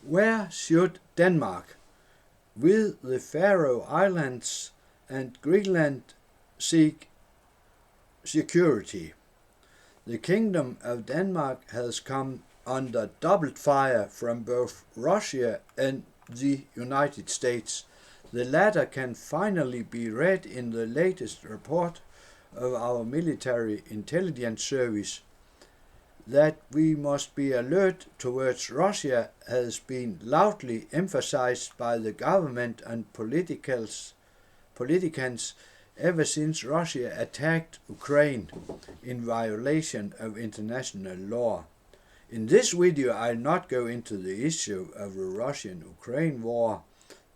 Where should Denmark, with the Faroe Islands and Greenland, seek security? The Kingdom of Denmark has come under doubled fire from both Russia and the United States. The latter can finally be read in the latest report of our military intelligence service. That we must be alert towards Russia has been loudly emphasized by the government and politicians ever since Russia attacked Ukraine in violation of international law. In this video, I'll not go into the issue of the Russian-Ukraine war.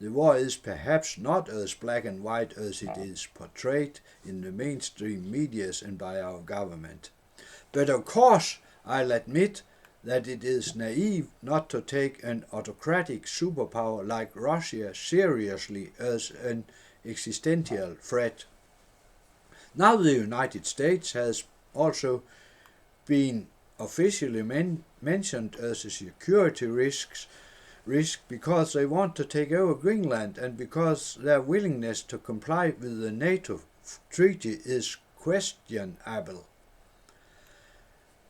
The war is perhaps not as black and white as it is portrayed in the mainstream medias and by our government. But of course, I'll admit that it is naive not to take an autocratic superpower like Russia seriously as an existential threat. Now the United States has also been officially mentioned as a security risk because they want to take over Greenland and because their willingness to comply with the NATO treaty is questionable.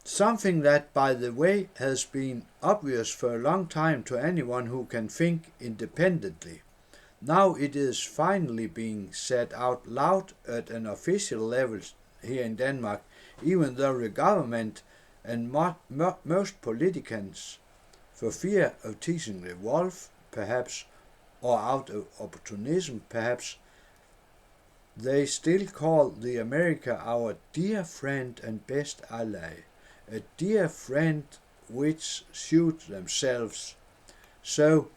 Something that, by the way, has been obvious for a long time to anyone who can think independently. Now it is finally being said out loud at an official level here in Denmark, even though the government and most politicians, for fear of teasing the wolf, perhaps, or out of opportunism, perhaps, they still call the America our dear friend and best ally, a dear friend which suits themselves. So,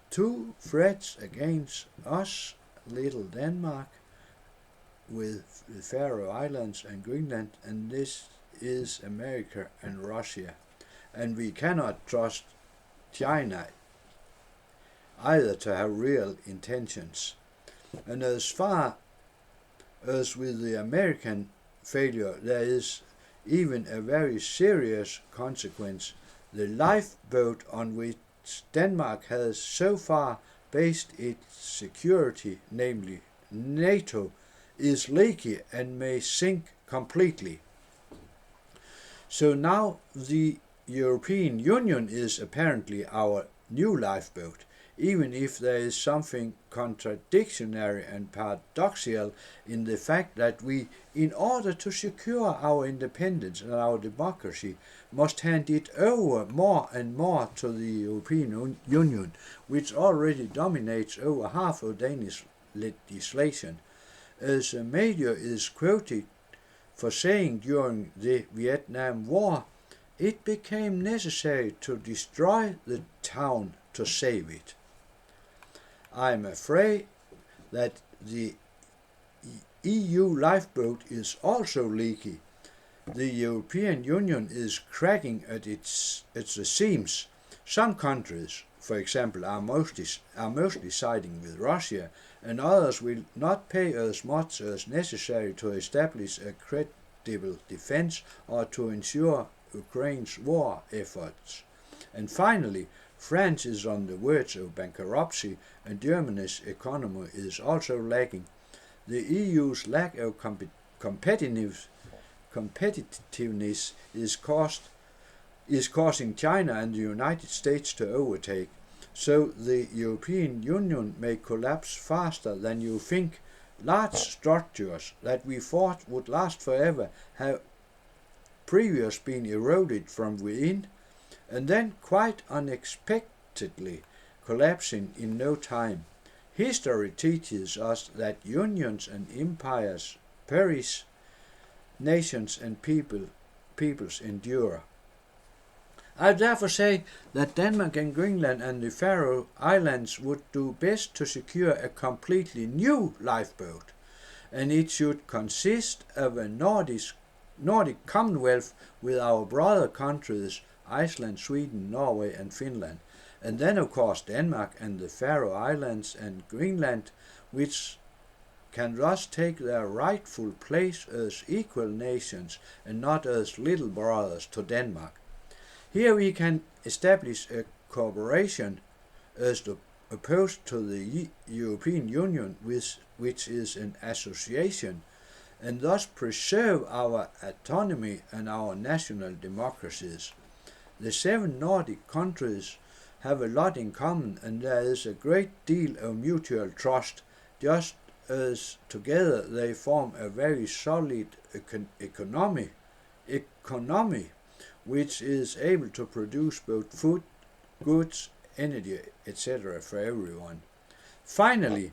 two threats against us, little Denmark, with the Faroe Islands and Greenland, and this is America and Russia. And we cannot trust China either to have real intentions. And as far as with the American failure, there is even a very serious consequence. The lifeboat on which Denmark has so far based its security, namely NATO, is leaky and may sink completely. So now the European Union is apparently our new lifeboat, even if there is something contradictory and paradoxical in the fact that we, in order to secure our independence and our democracy, must hand it over more and more to the European Union, which already dominates over half of Danish legislation. As a major is quoted for saying during the Vietnam War, it became necessary to destroy the town to save it. I am afraid that the EU lifeboat is also leaky. The European Union is cracking at its seams. Some countries, for example, are mostly siding with Russia, and others will not pay as much as necessary to establish a credible defense or to ensure Ukraine's war efforts. And finally, France is on the verge of bankruptcy, and Germany's economy is also lagging. The EU's lack of competitiveness is causing China and the United States to overtake. So the European Union may collapse faster than you think. Large structures that we thought would last forever have previously been eroded from within, and then quite unexpectedly collapsing in no time. History teaches us that unions and empires perish, nations and peoples endure. I therefore say that Denmark and Greenland and the Faroe Islands would do best to secure a completely new lifeboat, and it should consist of a Nordic commonwealth with our brother countries Iceland, Sweden, Norway and Finland, and then of course Denmark and the Faroe Islands and Greenland, which can thus take their rightful place as equal nations and not as little brothers to Denmark. Here we can establish a cooperation as opposed to the European Union, which is an association, and thus preserve our autonomy and our national democracies. The 7 Nordic countries have a lot in common, and there is a great deal of mutual trust, just as together they form a very solid economy which is able to produce both food, goods, energy, etc. for everyone. Finally,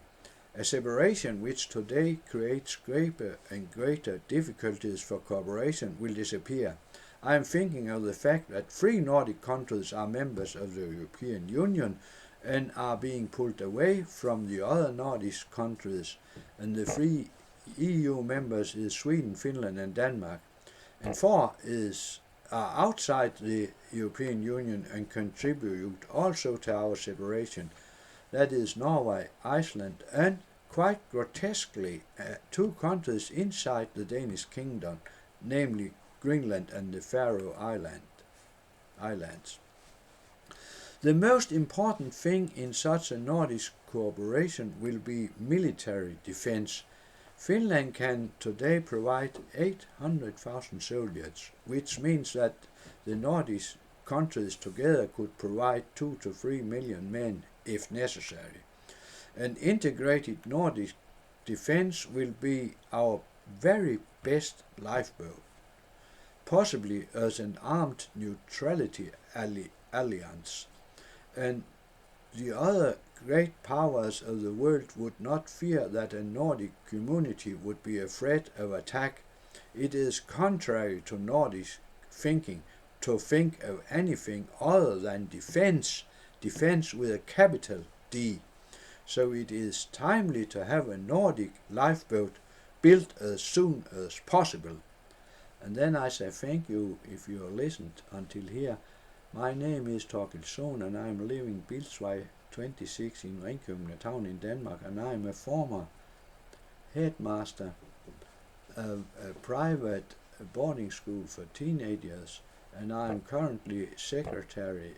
a separation which today creates greater and greater difficulties for cooperation will disappear. I am thinking of the fact that 3 Nordic countries are members of the European Union and are being pulled away from the other Nordic countries, and the 3 EU members is Sweden, Finland and Denmark, and 4 are outside the European Union and contribute also to our separation. That is Norway, Iceland, and quite grotesquely 2 countries inside the Danish Kingdom, namely Greenland and the Faroe Islands. The most important thing in such a Nordic cooperation will be military defense. Finland can today provide 800,000 soldiers, which means that the Nordic countries together could provide 2 to 3 million men if necessary. An integrated Nordic defense will be our very best lifeboat, possibly as an armed neutrality alliance, and the other great powers of the world would not fear that a Nordic community would be afraid of attack. It is contrary to Nordic thinking to think of anything other than defense with a capital D. So it is timely to have a Nordic lifeboat built as soon as possible. And then I say thank you if you listened until here. My name is Thorkil Sohn, and I am living Bilsvej 26 in Ringkøbing, a town in Denmark, and I am a former headmaster of a private boarding school for teenagers, and I am currently secretary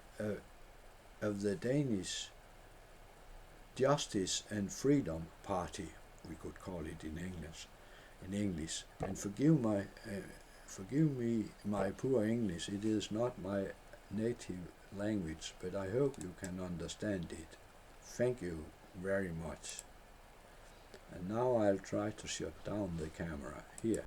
of the Danish Justice and Freedom Party, we could call it in English. And forgive me my poor English. It is not my native language, but I hope you can understand it. Thank you very much. And now I'll try to shut down the camera here.